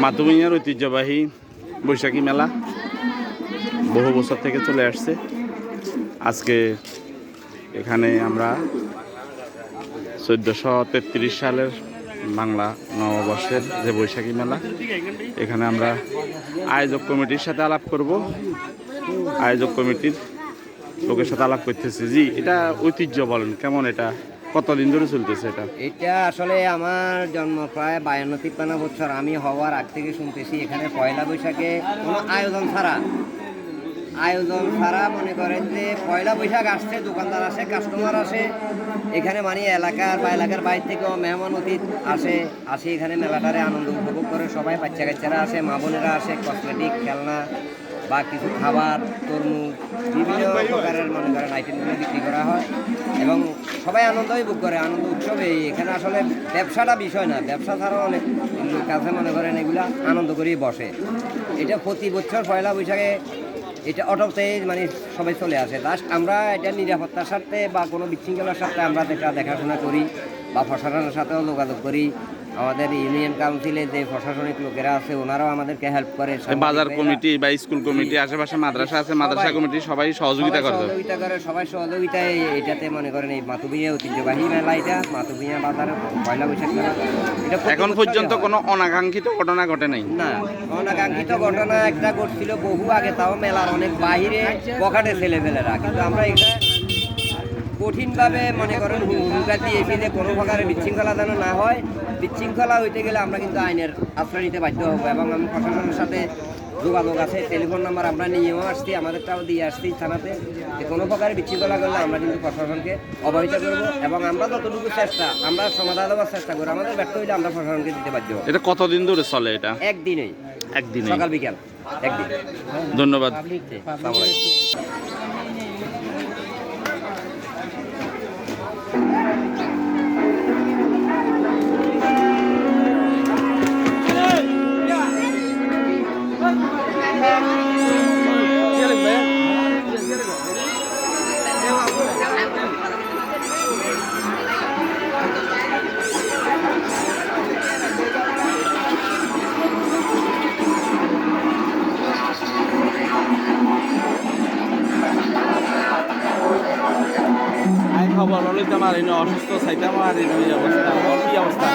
মাতুমিয়ার ঐতিহ্যবাহী বৈশাখী মেলা বহু বছর থেকে চলে আসছে। আজকে এখানে আমরা 1433 সালের বাংলা নববর্ষের যে বৈশাখী মেলা, এখানে আমরা আয়োজক কমিটির সাথে আলাপ করব। আয়োজক কমিটির লোকের সাথে আলাপ করতেছি। জি, এটা ঐতিহ্য বলেন, কেমন এটা, কতদিন ধরে চলতেছে এটা? এটা আসলে আমার জন্ম প্রায় 52-53 বছর। আমি হওয়ার আগ থেকে শুনতেছি এখানে পয়লা বৈশাখে কোনো আয়োজন ছাড়া মনে করেন যে পয়লা বৈশাখ আসছে, দোকানদার আসে, কাস্টমার আসে এখানে, মানে এলাকার বা এলাকার বাইরে থেকেও মেহমান অতিথি আসে এখানে মেলাটারে আনন্দ উপভোগ করে সবাই। বাচ্চা কাচ্চারা আসে, মা বোনেরা আসে, কসমেটিক, খেলনা বা কিছু খাবার, তরমুজ, বিভিন্ন প্রকারের মনে করেন আইটেমগুলো বিক্রি করা হয় এবং সবাই আনন্দই ভোগ করে। আনন্দ উৎসবে এখানে আসলে ব্যবসাটা বিষয় না, ব্যবসা ছাড়াও অনেক কাছে মনে করেন এগুলা আনন্দ করেই বসে। এটা প্রতি বছর পয়লা বৈশাখে এটা অটোতেই মানে সবাই চলে আসে। লাস্ট আমরা এটা নিরাপত্তার স্বার্থে বা কোনো বিশৃঙ্খলার স্বার্থে আমরা এটা দেখাশোনা করি বা প্রশাসনের সাথেও যোগাযোগ করি। আমাদের ইউনিয়ন কাউন্সিলে যে প্রশাসনিক লোকেরা আছে ওনারাও আমাদেরকে হেল্প করে। বাজার কমিটি বা স্কুল কমিটি, আশেপাশে মাদ্রাসা আছে, মাদ্রাসা কমিটি সবাই সহযোগিতা করে। সবাই সহযোগিতায় এটাতে মনে করেন এই মাতুমিয়া ঐতিহ্যবাহী মেলা, এটা মাতুমিয়া বাজারে পয়লা বৈশাখ মেলা। এটা এখন পর্যন্ত কোনো অনাকাঙ্ক্ষিত ঘটনা ঘটে নাই? না, অনাকাঙ্ক্ষিত ঘটনা একটা ঘটছিল বহু আগে, তাও মেলার অনেক বাহিরে পকেটে ছেলেপেলেরা, কিন্তু আমরা এটা কঠিনভাবে মনে করেন হুমকা দিয়েছি যে কোনো প্রকারের বিশৃঙ্খলা যেন না হয়। বিশৃঙ্খলা হইতে গেলে আমরা কিন্তু আইনের আশ্রয় নিতে বাধ্য হবো এবং আমি প্রশাসনের সাথে যোগাযোগ আছে, টেলিফোন নাম্বার আমরা নিয়েও আসছি, আমাদেরটাও দিয়ে আসছি থানাতে, যে কোনো প্রকারের বিশৃঙ্খলা করলে আমরা কিন্তু প্রশাসনকে অবহিত করবো এবং আমরা যতটুকু চেষ্টা আমরা সমাধান দেওয়ার চেষ্টা করি। আমাদের ব্যর্থ হইলে আমরা প্রশাসনকে দিতে বাধ্য হবো। এটা কতদিন ধরে চলে? এটা একদিনেই, সকাল বিকাল একদিন। ধন্যবাদ। আসসালামু আলাইকুম। খবর হলো তোমার অসুস্থ চাইতাম আর এই অবস্থা, কি অবস্থা?